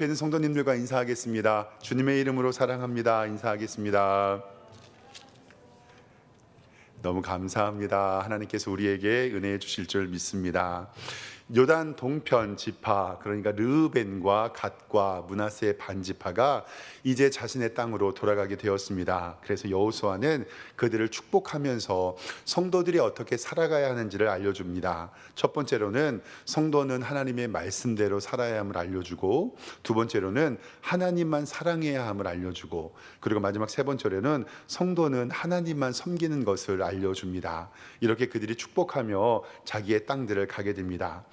옆에 있는 성도님들과 인사하겠습니다. 주님의 이름으로 사랑합니다. 인사하겠습니다. 너무 감사합니다. 하나님께서 우리에게 은혜 주실 줄 믿습니다. 요단 동편 지파, 그러니까 르우벤과 갓과 므낫세의 반 지파가 이제 자신의 땅으로 돌아가게 되었습니다. 그래서 여호수아는 그들을 축복하면서 성도들이 어떻게 살아가야 하는지를 알려줍니다. 첫 번째로는 성도는 하나님의 말씀대로 살아야 함을 알려주고, 두 번째로는 하나님만 사랑해야 함을 알려주고, 그리고 마지막 세 번째로는 성도는 하나님만 섬기는 것을 알려줍니다. 이렇게 그들이 축복하며 자기의 땅들을 가게 됩니다.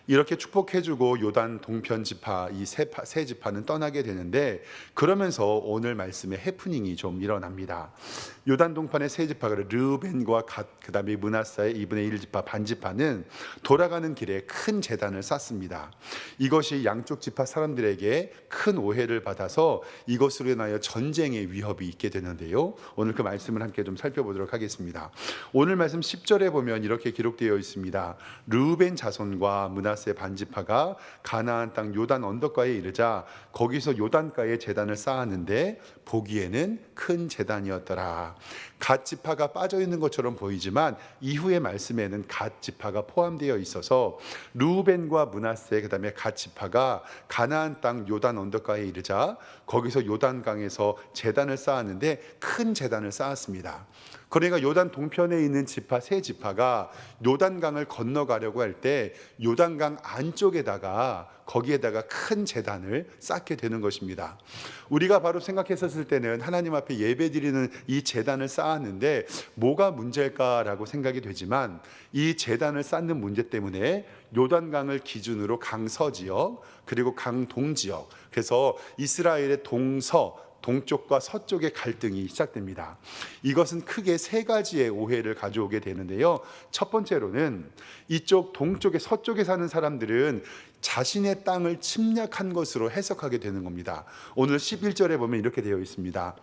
이렇게 축복해주고 요단 동편 지파, 이 세 지파는 떠나게 되는데, 그러면서 오늘 말씀에 해프닝이 좀 일어납니다. 요단 동편의 세 지파가 르우벤과 갓, 그 다음에 므낫세의 2분의 1 지파 반 지파는 돌아가는 길에 큰 제단을 쌓습니다. 이것이 양쪽 지파 사람들에게 큰 오해를 받아서 이것으로 인하여 전쟁의 위협이 있게 되는데요, 오늘 그 말씀을 함께 좀 살펴보도록 하겠습니다. 오늘 말씀 10절에 보면 이렇게 기록되어 있습니다. 르우벤 자손과 므낫세 반 지파가 가나안 땅 요단 언덕가에 이르자 거기서 요단가에 제단을 쌓았는데 보기에는 큰 제단이었더라. 갓 지파가 빠져 있는 것처럼 보이지만 이후의 말씀에는 갓 지파가 포함되어 있어서 르우벤과 므낫세, 그다음에 갓 지파가 가나안 땅 요단 언덕가에 이르자 거기서 요단강에서 제단을 쌓았는데 큰 제단을 쌓았습니다. 그러니까 요단 동편에 있는 지파 세 지파가 요단강을 건너가려고 할 때 요단강 안쪽에다가 거기에다가 큰 제단을 쌓게 되는 것입니다. 우리가 바로 생각했었을 때는 하나님 앞에 예배드리는 이 제단을 쌓았는데 뭐가 문제일까라고 생각이 되지만, 이 제단을 쌓는 문제 때문에 요단강을 기준으로 강서지역 그리고 강동지역, 그래서 이스라엘의 동쪽과 서쪽의 갈등이 시작됩니다. 이것은 크게 세 가지의 오해를 가져오게 되는데요, 첫 번째로는 이쪽 동쪽에 서쪽에 사는 사람들은 자신의 땅을 침략한 것으로 해석하게 되는 겁니다. 오늘 11절에 보면 이렇게 되어 있습니다.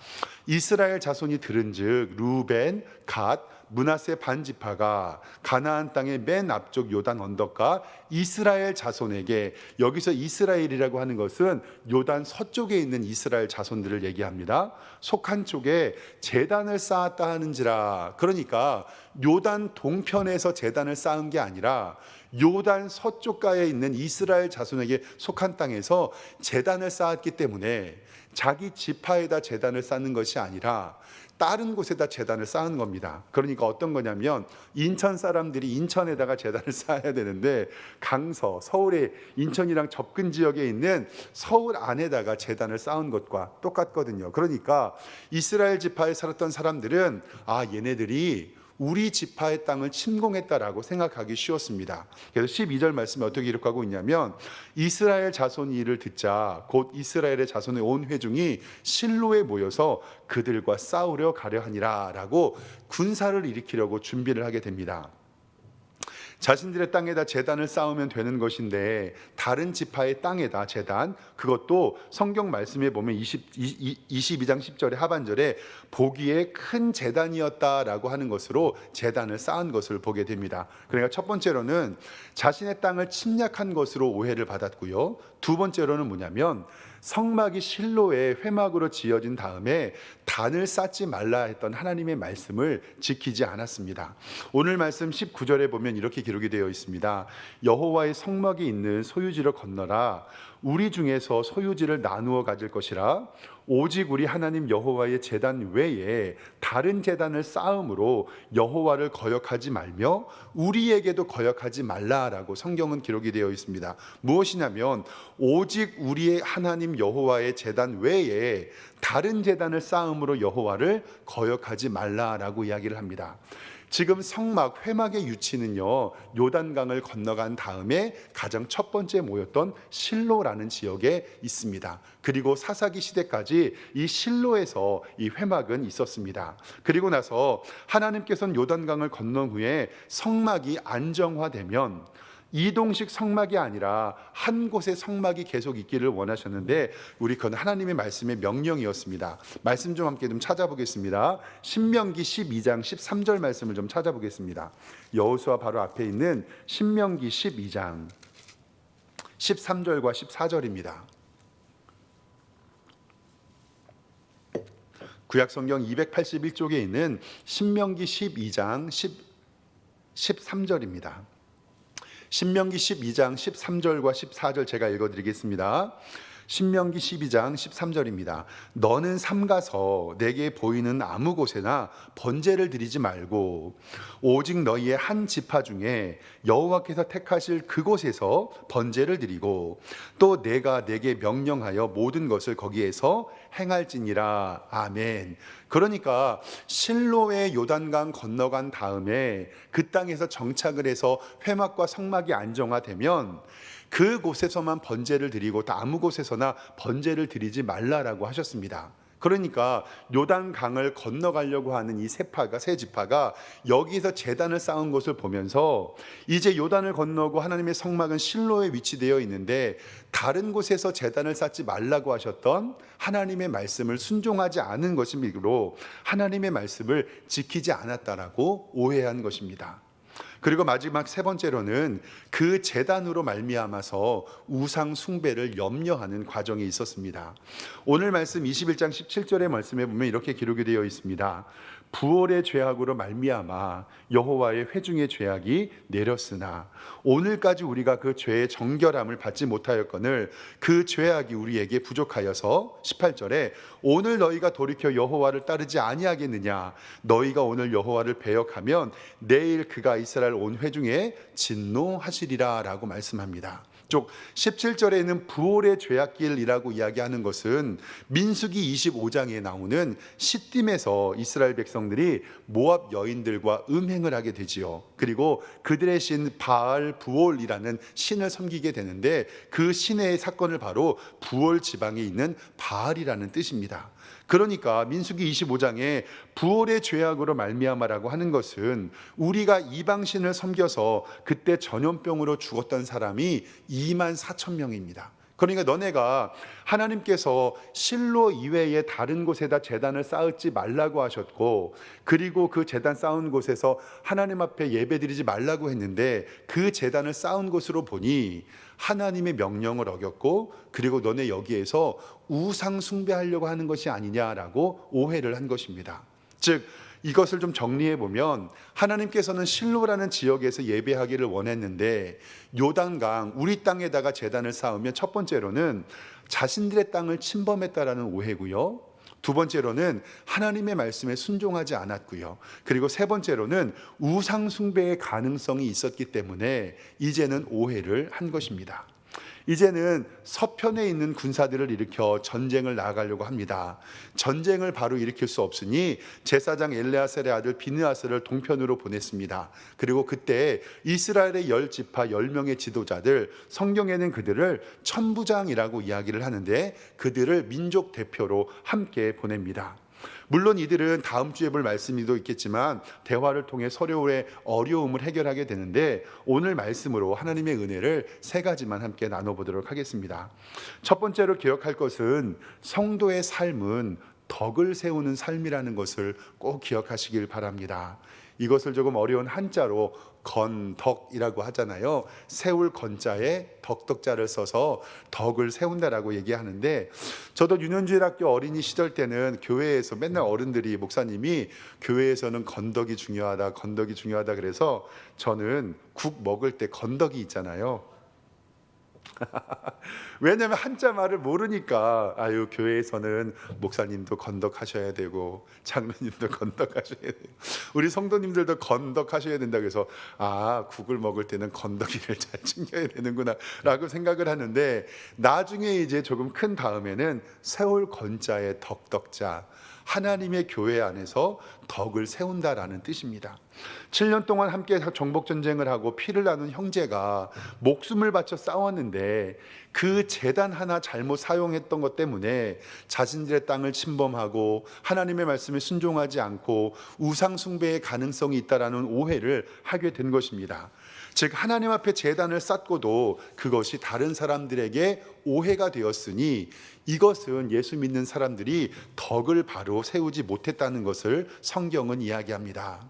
이스라엘 자손이 들은즉 르우벤, 갓, 므낫세 반 지파가 가나안 땅의 맨 앞쪽 요단 언덕과 이스라엘 자손에게, 여기서 이스라엘이라고 하는 것은 요단 서쪽에 있는 이스라엘 자손들을 얘기합니다. 속한 쪽에 제단을 쌓았다 하는지라. 그러니까 요단 동편에서 제단을 쌓은 게 아니라 요단 서쪽가에 있는 이스라엘 자손에게 속한 땅에서 제단을 쌓았기 때문에 자기 지파에다 제단을 쌓는 것이 아니라 다른 곳에다 제단을 쌓은 겁니다. 그러니까 어떤 거냐면, 인천 사람들이 인천에다가 제단을 쌓아야 되는데 강서, 서울의 인천이랑 접근 지역에 있는 서울 안에다가 제단을 쌓은 것과 똑같거든요. 그러니까 이스라엘 지파에 살았던 사람들은 얘네들이 우리 지파의 땅을 침공했다라고 생각하기 쉬웠습니다. 그래서 12절 말씀에 어떻게 기록하고 있냐면, 이스라엘 자손이 이를 듣자 곧 이스라엘의 자손의 온 회중이 실로에 모여서 그들과 싸우려 가려 하니라 라고 군사를 일으키려고 준비를 하게 됩니다. 자신들의 땅에다 제단을 쌓으면 되는 것인데 다른 지파의 땅에다 제단, 그것도 성경 말씀에 보면 22장 10절의 하반절에 보기에 큰 제단이었다라고 하는 것으로 제단을 쌓은 것을 보게 됩니다. 그러니까 첫 번째로는 자신의 땅을 침략한 것으로 오해를 받았고요, 두 번째로는 뭐냐면 성막이 실로에 회막으로 지어진 다음에 단을 쌓지 말라 했던 하나님의 말씀을 지키지 않았습니다. 오늘 말씀 19절에 보면 이렇게 기록이 되어 있습니다. 여호와의 성막이 있는 소유지를 건너라. 우리 중에서 소유지를 나누어 가질 것이라. 오직 우리 하나님 여호와의 제단 외에 다른 제단을 쌓음으로 여호와를 거역하지 말며 우리에게도 거역하지 말라라고 성경은 기록이 되어 있습니다. 무엇이냐면 오직 우리의 하나님 여호와의 제단 외에 다른 제단을 쌓음으로 여호와를 거역하지 말라라고 이야기를 합니다. 지금 성막, 회막의 위치는요, 요단강을 건너간 다음에 가장 첫 번째 모였던 실로라는 지역에 있습니다. 그리고 사사기 시대까지 이 실로에서 이 회막은 있었습니다. 그리고 나서 하나님께서는 요단강을 건넌 후에 성막이 안정화되면 이동식 성막이 아니라 한 곳의 성막이 계속 있기를 원하셨는데, 우리 그건 하나님의 말씀의 명령이었습니다. 말씀 좀 함께 좀 찾아보겠습니다. 신명기 12장 13절 말씀을 좀 찾아보겠습니다. 여호수아 바로 앞에 있는 신명기 12장 13절과 14절입니다. 구약 성경 281쪽에 있는 신명기 12장 13절입니다. 신명기 12장 13절과 14절 제가 읽어드리겠습니다. 신명기 12장 13절입니다. 너는 삼가서 내게 보이는 아무 곳에나 번제를 드리지 말고 오직 너희의 한 지파 중에 여호와께서 택하실 그곳에서 번제를 드리고 또 내가 내게 명령하여 모든 것을 거기에서 행할지니라. 아멘. 그러니까 실로의 요단강 건너간 다음에 그 땅에서 정착을 해서 회막과 성막이 안정화되면 그곳에서만 번제를 드리고 또 아무 곳에서나 번제를 드리지 말라라고 하셨습니다. 그러니까 요단강을 건너가려고 하는 이 세 지파가 여기서 제단을 쌓은 것을 보면서 이제 요단을 건너고 하나님의 성막은 실로에 위치되어 있는데 다른 곳에서 제단을 쌓지 말라고 하셨던 하나님의 말씀을 순종하지 않은 것이므로 하나님의 말씀을 지키지 않았다라고 오해한 것입니다. 그리고 마지막 세 번째로는 그 제단으로 말미암아서 우상 숭배를 염려하는 과정이 있었습니다. 오늘 말씀 21장 17절의 말씀에 보면 이렇게 기록이 되어 있습니다. 부올의 죄악으로 말미암아 여호와의 회중의 죄악이 내렸으나 오늘까지 우리가 그 죄의 정결함을 받지 못하였거늘 그 죄악이 우리에게 부족하여서 18절에 오늘 너희가 돌이켜 여호와를 따르지 아니하겠느냐. 너희가 오늘 여호와를 배역하면 내일 그가 이스라엘 온 회중에 진노하시리라 라고 말씀합니다. 쪽 17절에 있는 부올의 죄악길이라고 이야기하는 것은 민수기 25장에 나오는 시딤에서 이스라엘 백성들이 모압 여인들과 음행을 하게 되지요. 그리고 그들의 신 바알 부올이라는 신을 섬기게 되는데 그 신의 사건을 바로 부올 지방에 있는 바알이라는 뜻입니다. 그러니까 민수기 25장에 부올의 죄악으로 말미암아라고 하는 것은 우리가 이방신을 섬겨서 그때 전염병으로 죽었던 사람이 2만 4천 명입니다. 그러니까 너네가 하나님께서 실로 이외에 다른 곳에다 제단을 쌓지 말라고 하셨고 그리고 그 제단 쌓은 곳에서 하나님 앞에 예배드리지 말라고 했는데 그 제단을 쌓은 곳으로 보니 하나님의 명령을 어겼고 그리고 너네 여기에서 우상 숭배하려고 하는 것이 아니냐라고 오해를 한 것입니다. 즉 이것을 좀 정리해 보면 하나님께서는 실로라는 지역에서 예배하기를 원했는데 요단강 우리 땅에다가 제단을 쌓으면 첫 번째로는 자신들의 땅을 침범했다라는 오해고요. 두 번째로는 하나님의 말씀에 순종하지 않았고요. 그리고 세 번째로는 우상 숭배의 가능성이 있었기 때문에 이제는 오해를 한 것입니다. 이제는 서편에 있는 군사들을 일으켜 전쟁을 나아가려고 합니다. 전쟁을 바로 일으킬 수 없으니 제사장 엘레아살의 아들 비느하스를 동편으로 보냈습니다. 그리고 그때 이스라엘의 10지파 10명의 지도자들, 성경에는 그들을 천부장이라고 이야기를 하는데 그들을 민족 대표로 함께 보냅니다. 물론 이들은 다음 주에 볼 말씀도 있겠지만 대화를 통해 서로의 어려움을 해결하게 되는데 오늘 말씀으로 하나님의 은혜를 세 가지만 함께 나눠보도록 하겠습니다. 첫 번째로 기억할 것은 성도의 삶은 덕을 세우는 삶이라는 것을 꼭 기억하시길 바랍니다. 이것을 조금 어려운 한자로 건덕이라고 하잖아요. 세울 건자에 덕덕자를 써서 덕을 세운다라고 얘기하는데 저도 유년주일학교 어린이 시절 때는 교회에서 맨날 어른들이 목사님이 교회에서는 건덕이 중요하다 그래서 저는 국 먹을 때 건덕이 있잖아요. 왜냐하면 한자 말을 모르니까 교회에서는 목사님도 건덕하셔야 되고 장로님도 건덕하셔야 되고 우리 성도님들도 건덕하셔야 된다고 해서 국을 먹을 때는 건더기를 잘 챙겨야 되는구나 라고 생각을 하는데 나중에 이제 조금 큰 다음에는 세울 건자의 덕덕자 하나님의 교회 안에서 덕을 세운다라는 뜻입니다. 7년 동안 함께 정복전쟁을 하고 피를 나눈 형제가 목숨을 바쳐 싸웠는데 그 제단 하나 잘못 사용했던 것 때문에 자신들의 땅을 침범하고 하나님의 말씀에 순종하지 않고 우상 숭배의 가능성이 있다라는 오해를 하게 된 것입니다. 즉 하나님 앞에 제단을 쌓고도 그것이 다른 사람들에게 오해가 되었으니 이것은 예수 믿는 사람들이 덕을 바로 세우지 못했다는 것을 성경은 이야기합니다.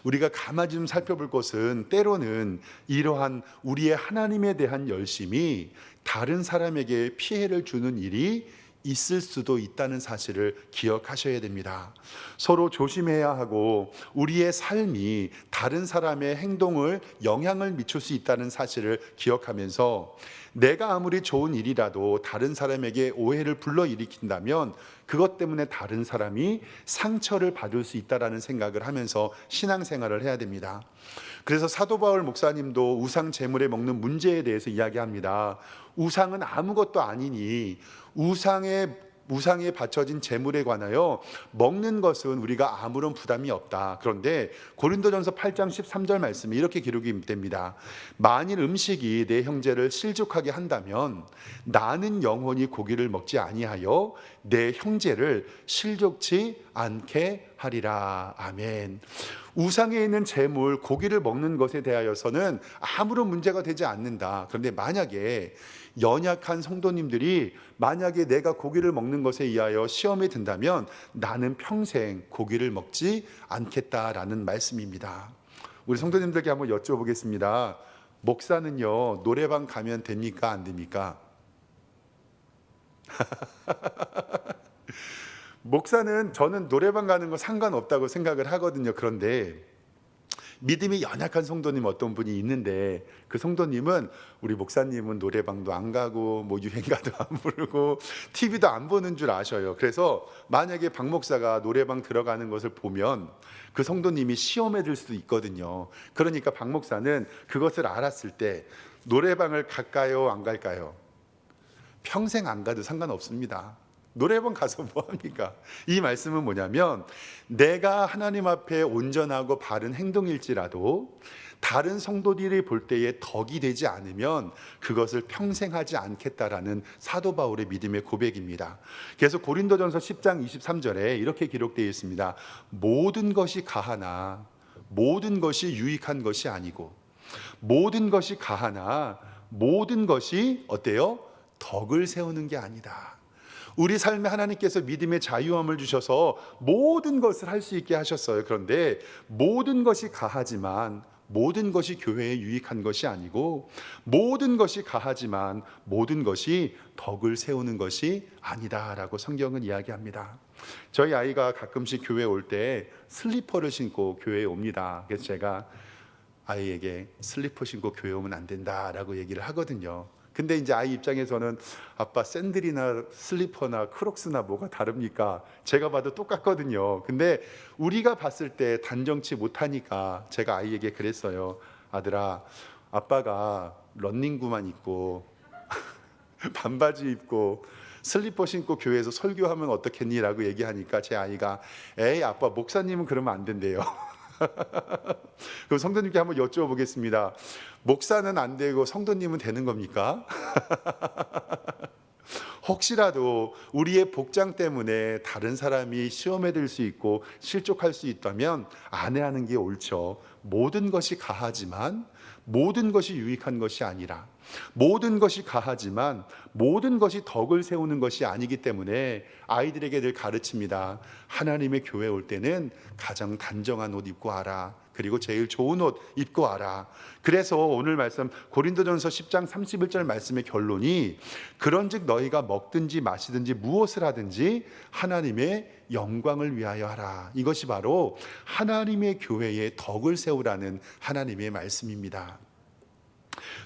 우리가 가만히 좀 살펴볼 것은 때로는 이러한 우리의 하나님에 대한 열심이 다른 사람에게 피해를 주는 일이 있을 수도 있다는 사실을 기억하셔야 됩니다. 서로 조심해야 하고 우리의 삶이 다른 사람의 행동을 영향을 미칠 수 있다는 사실을 기억하면서 내가 아무리 좋은 일이라도 다른 사람에게 오해를 불러일으킨다면 그것 때문에 다른 사람이 상처를 받을 수 있다는 생각을 하면서 신앙생활을 해야 됩니다. 그래서 사도 바울 목사님도 우상 제물에 먹는 문제에 대해서 이야기합니다. 우상은 아무것도 아니니 우상에 바쳐진 제물에 관하여 먹는 것은 우리가 아무런 부담이 없다. 그런데 고린도전서 8장 13절 말씀에 이렇게 기록이 됩니다. 만일 음식이 내 형제를 실족하게 한다면 나는 영원히 고기를 먹지 아니하여 내 형제를 실족치 않게 하리라. 아멘. 우상에 있는 제물, 고기를 먹는 것에 대하여서는 아무런 문제가 되지 않는다. 그런데 만약에 연약한 성도님들이 만약에 내가 고기를 먹는 것에 의하여 시험에 든다면 나는 평생 고기를 먹지 않겠다라는 말씀입니다. 우리 성도님들께 한번 여쭤보겠습니다. 목사는요, 노래방 가면 됩니까? 안 됩니까? 목사는 저는 노래방 가는 거 상관없다고 생각을 하거든요. 그런데 믿음이 연약한 성도님 어떤 분이 있는데 그 성도님은 우리 목사님은 노래방도 안 가고 뭐 유행가도 안 부르고 TV도 안 보는 줄 아셔요. 그래서 만약에 박 목사가 노래방 들어가는 것을 보면 그 성도님이 시험에 들 수도 있거든요. 그러니까 박 목사는 그것을 알았을 때 노래방을 갈까요? 안 갈까요? 평생 안 가도 상관없습니다. 노래방 가서 뭐합니까? 이 말씀은 뭐냐면 내가 하나님 앞에 온전하고 바른 행동일지라도 다른 성도들이 볼 때에 덕이 되지 않으면 그것을 평생 하지 않겠다라는 사도 바울의 믿음의 고백입니다. 그래서 고린도전서 10장 23절에 이렇게 기록되어 있습니다. 모든 것이 가하나 모든 것이 유익한 것이 아니고 모든 것이 가하나 모든 것이 어때요? 덕을 세우는 게 아니다. 우리 삶에 하나님께서 믿음의 자유함을 주셔서 모든 것을 할 수 있게 하셨어요. 그런데 모든 것이 가하지만 모든 것이 교회에 유익한 것이 아니고 모든 것이 가하지만 모든 것이 덕을 세우는 것이 아니다라고 성경은 이야기합니다. 저희 아이가 가끔씩 교회에 올 때 슬리퍼를 신고 교회에 옵니다. 그래서 제가 아이에게 슬리퍼 신고 교회 오면 안 된다라고 얘기를 하거든요. 근데 이제 아이 입장에서는 아빠 샌들이나 슬리퍼나 크록스나 뭐가 다릅니까? 제가 봐도 똑같거든요. 근데 우리가 봤을 때 단정치 못하니까 제가 아이에게 그랬어요. 아들아, 아빠가 런닝구만 입고 반바지 입고 슬리퍼 신고 교회에서 설교하면 어떻겠니? 라고 얘기하니까 제 아이가 에이 아빠 목사님은 그러면 안 된대요. 그럼 성도님께 한번 여쭤보겠습니다. 목사는 안 되고 성도님은 되는 겁니까? 혹시라도 우리의 복장 때문에 다른 사람이 시험에 들 수 있고 실족할 수 있다면 안 하는 게 옳죠. 모든 것이 가하지만 모든 것이 유익한 것이 아니라 모든 것이 가하지만 모든 것이 덕을 세우는 것이 아니기 때문에 아이들에게 늘 가르칩니다. 하나님의 교회 올 때는 가장 단정한 옷 입고 와라. 그리고 제일 좋은 옷 입고 와라. 그래서 오늘 말씀 고린도전서 10장 31절 말씀의 결론이 그런즉 너희가 먹든지 마시든지 무엇을 하든지 하나님의 영광을 위하여 하라. 이것이 바로 하나님의 교회의 덕을 세우라는 하나님의 말씀입니다.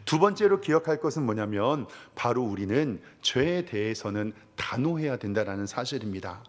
두 번째로 기억할 것은 뭐냐면 바로 우리는 죄에 대해서는 단호해야 된다는 사실입니다.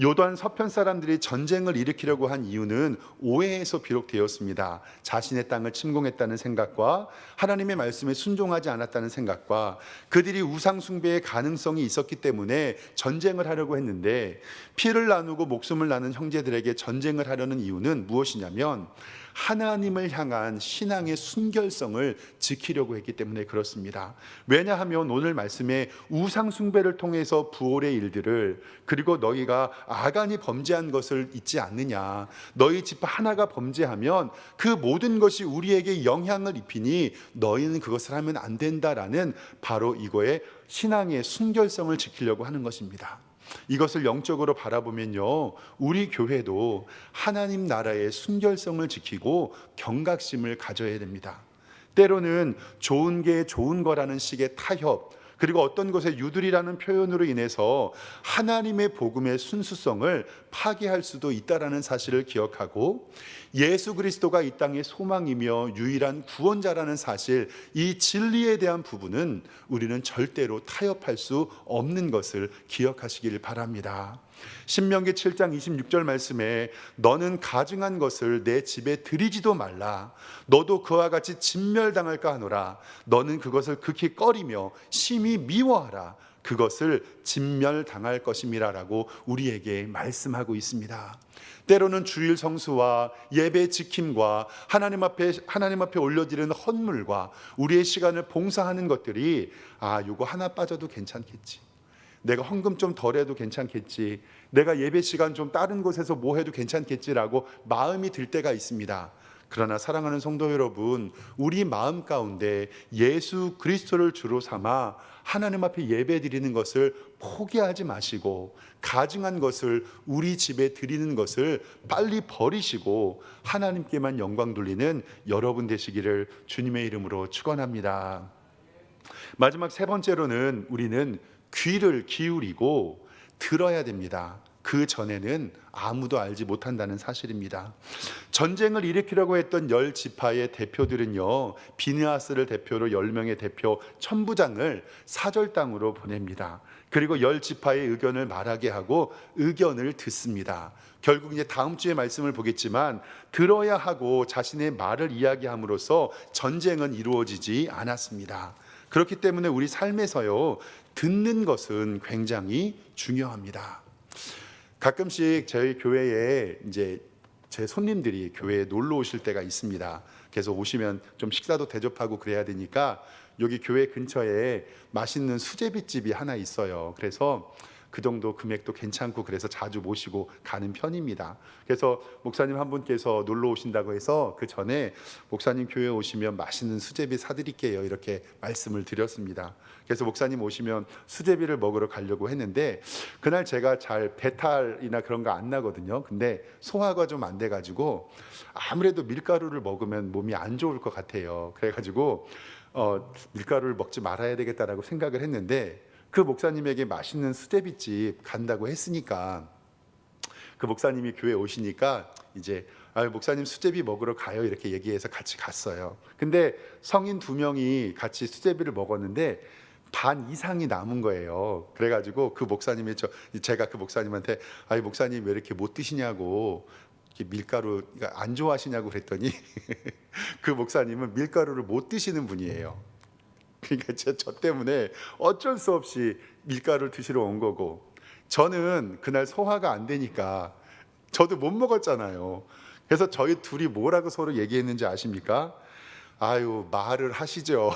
요단 서편 사람들이 전쟁을 일으키려고 한 이유는 오해에서 비롯되었습니다. 자신의 땅을 침공했다는 생각과 하나님의 말씀에 순종하지 않았다는 생각과 그들이 우상 숭배의 가능성이 있었기 때문에 전쟁을 하려고 했는데 피를 나누고 목숨을 나눈 형제들에게 전쟁을 하려는 이유는 무엇이냐면 하나님을 향한 신앙의 순결성을 지키려고 했기 때문에 그렇습니다. 왜냐하면 오늘 말씀에 우상 숭배를 통해서 부활의 일들을 그리고 너희가 아간이 범죄한 것을 잊지 않느냐, 너희 집 하나가 범죄하면 그 모든 것이 우리에게 영향을 입히니 너희는 그것을 하면 안 된다라는 바로 이거의 신앙의 순결성을 지키려고 하는 것입니다. 이것을 영적으로 바라보면요, 우리 교회도 하나님 나라의 순결성을 지키고 경각심을 가져야 됩니다. 때로는 좋은 게 좋은 거라는 식의 타협, 그리고 어떤 것에 유들이라는 표현으로 인해서 하나님의 복음의 순수성을 파괴할 수도 있다라는 사실을 기억하고, 예수 그리스도가 이 땅의 소망이며 유일한 구원자라는 사실, 이 진리에 대한 부분은 우리는 절대로 타협할 수 없는 것을 기억하시길 바랍니다. 신명기 7장 26절 말씀에 너는 가증한 것을 내 집에 들이지도 말라. 너도 그와 같이 진멸당할까 하노라. 너는 그것을 극히 꺼리며 심히 미워하라. 그것을 진멸당할 것임이라라고 우리에게 말씀하고 있습니다. 때로는 주일 성수와 예배 지킴과 하나님 앞에 올려드리는 헌물과 우리의 시간을 봉사하는 것들이 요거 하나 빠져도 괜찮겠지, 내가 헌금 좀 덜해도 괜찮겠지, 내가 예배 시간 좀 다른 곳에서 뭐 해도 괜찮겠지라고 마음이 들 때가 있습니다. 그러나 사랑하는 성도 여러분, 우리 마음 가운데 예수 그리스도를 주로 삼아 하나님 앞에 예배 드리는 것을 포기하지 마시고, 가증한 것을 우리 집에 드리는 것을 빨리 버리시고 하나님께만 영광 돌리는 여러분 되시기를 주님의 이름으로 축원합니다. 마지막 세 번째로는 우리는 귀를 기울이고 들어야 됩니다. 그 전에는 아무도 알지 못한다는 사실입니다. 전쟁을 일으키려고 했던 10지파의 대표들은요, 비느하스를 대표로 10명의 대표 천부장을 사절 땅으로 보냅니다. 그리고 10지파의 의견을 말하게 하고 의견을 듣습니다. 결국 이제 다음 주에 말씀을 보겠지만, 들어야 하고 자신의 말을 이야기함으로써 전쟁은 이루어지지 않았습니다. 그렇기 때문에 우리 삶에서요, 듣는 것은 굉장히 중요합니다. 가끔씩 저희 교회에 이제 제 손님들이 교회에 놀러 오실 때가 있습니다. 그래서 오시면 좀 식사도 대접하고 그래야 되니까 여기 교회 근처에 맛있는 수제비집이 하나 있어요. 그래서 그 정도 금액도 괜찮고 그래서 자주 모시고 가는 편입니다. 그래서 목사님 한 분께서 놀러 오신다고 해서 그 전에 목사님 교회 오시면 맛있는 수제비 사드릴게요, 이렇게 말씀을 드렸습니다. 그래서 목사님 오시면 수제비를 먹으러 가려고 했는데, 그날 제가 잘 배탈이나 그런 거 안 나거든요. 근데 소화가 좀 안 돼가지고 아무래도 밀가루를 먹으면 몸이 안 좋을 것 같아요. 그래가지고 밀가루를 먹지 말아야 되겠다라고 생각을 했는데, 그 목사님에게 맛있는 수제비집 간다고 했으니까 그 목사님이 교회 오시니까 이제 목사님 수제비 먹으러 가요, 이렇게 얘기해서 같이 갔어요. 근데 성인 2명이 같이 수제비를 먹었는데 반 이상이 남은 거예요. 그래가지고 그 목사님이 제가 그 목사님한테 목사님 왜 이렇게 못 드시냐고, 밀가루 안 좋아하시냐고 그랬더니 그 목사님은 밀가루를 못 드시는 분이에요. 그러니까 저 때문에 어쩔 수 없이 밀가루를 드시러 온 거고, 저는 그날 소화가 안 되니까 저도 못 먹었잖아요. 그래서 저희 둘이 뭐라고 서로 얘기했는지 아십니까? 말을 하시죠.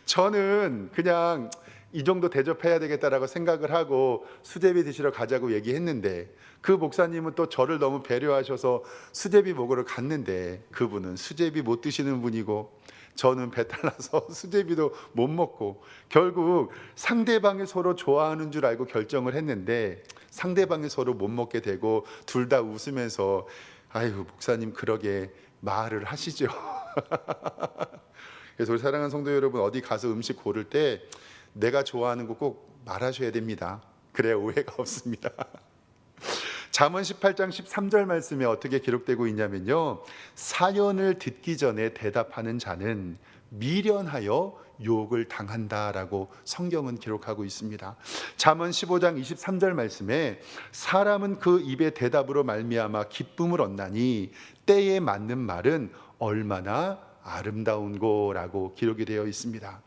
저는 그냥 이 정도 대접해야 되겠다라고 생각을 하고 수제비 드시러 가자고 얘기했는데, 그 목사님은 또 저를 너무 배려하셔서 수제비 먹으러 갔는데, 그분은 수제비 못 드시는 분이고 저는 배탈 나서 수제비도 못 먹고, 결국 상대방이 서로 좋아하는 줄 알고 결정을 했는데 상대방이 서로 못 먹게 되고 둘 다 웃으면서 목사님 그러게 말을 하시죠. 그래서 우리 사랑하는 성도 여러분, 어디 가서 음식 고를 때 내가 좋아하는 거 꼭 말하셔야 됩니다. 그래야 오해가 없습니다. 잠언 18장 13절 말씀에 어떻게 기록되고 있냐면요, 사연을 듣기 전에 대답하는 자는 미련하여 욕을 당한다라고 성경은 기록하고 있습니다. 잠언 15장 23절 말씀에 사람은 그 입의 대답으로 말미암아 기쁨을 얻나니 때에 맞는 말은 얼마나 아름다운고라고 기록이 되어 있습니다.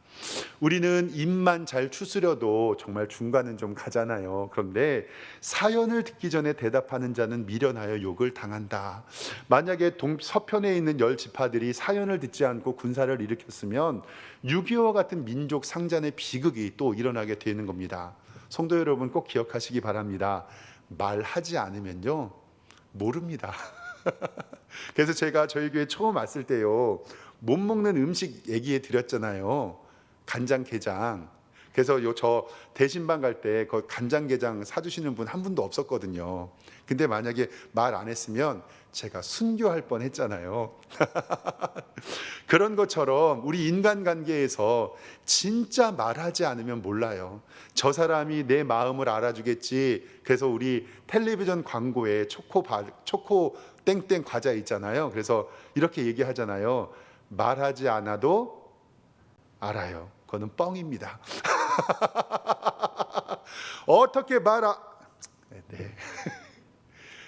우리는 입만 잘 추스려도 정말 중간은 좀 가잖아요. 그런데 사연을 듣기 전에 대답하는 자는 미련하여 욕을 당한다. 만약에 서편에 있는 10지파들이 사연을 듣지 않고 군사를 일으켰으면 6.25와 같은 민족 상잔의 비극이 또 일어나게 되는 겁니다. 성도 여러분, 꼭 기억하시기 바랍니다. 말하지 않으면요, 모릅니다. 그래서 제가 저희 교회 처음 왔을 때요, 못 먹는 음식 얘기해 드렸잖아요. 간장게장. 그래서 저 대신방 갈 때 그 간장게장 사주시는 분 한 분도 없었거든요. 근데 만약에 말 안 했으면 제가 순교할 뻔했잖아요. 그런 것처럼 우리 인간관계에서 진짜 말하지 않으면 몰라요. 저 사람이 내 마음을 알아주겠지. 그래서 우리 텔레비전 광고에 초코 땡땡 과자 있잖아요. 그래서 이렇게 얘기하잖아요. 말하지 않아도 알아요. 그거는 뻥입니다. 어떻게 네.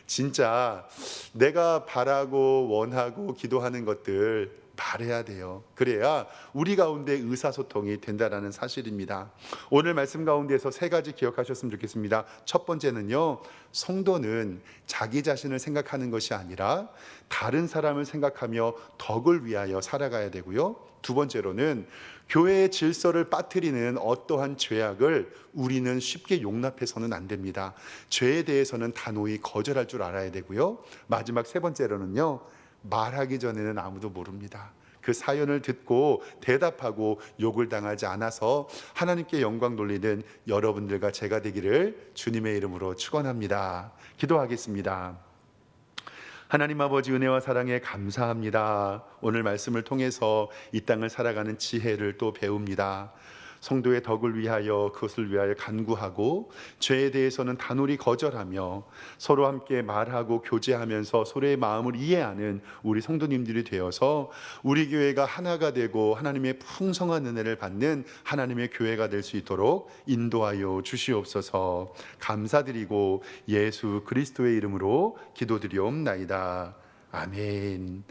진짜 내가 바라고 원하고 기도하는 것들 말해야 돼요. 그래야 우리 가운데 의사소통이 된다라는 사실입니다. 오늘 말씀 가운데서 세 가지 기억하셨으면 좋겠습니다. 첫 번째는요, 성도는 자기 자신을 생각하는 것이 아니라 다른 사람을 생각하며 덕을 위하여 살아가야 되고요. 두 번째로는 교회의 질서를 빠뜨리는 어떠한 죄악을 우리는 쉽게 용납해서는 안 됩니다. 죄에 대해서는 단호히 거절할 줄 알아야 되고요. 마지막 세 번째로는요, 말하기 전에는 아무도 모릅니다. 그 사연을 듣고 대답하고 욕을 당하지 않아서 하나님께 영광 돌리는 여러분들과 제가 되기를 주님의 이름으로 축원합니다. 기도하겠습니다. 하나님 아버지, 은혜와 사랑에 감사합니다. 오늘 말씀을 통해서 이 땅을 살아가는 지혜를 또 배웁니다. 성도의 덕을 위하여, 그것을 위하여 간구하고, 죄에 대해서는 단호히 거절하며 서로 함께 말하고 교제하면서 서로의 마음을 이해하는 우리 성도님들이 되어서 우리 교회가 하나가 되고 하나님의 풍성한 은혜를 받는 하나님의 교회가 될 수 있도록 인도하여 주시옵소서. 감사드리고 예수 그리스도의 이름으로 기도드리옵나이다. 아멘.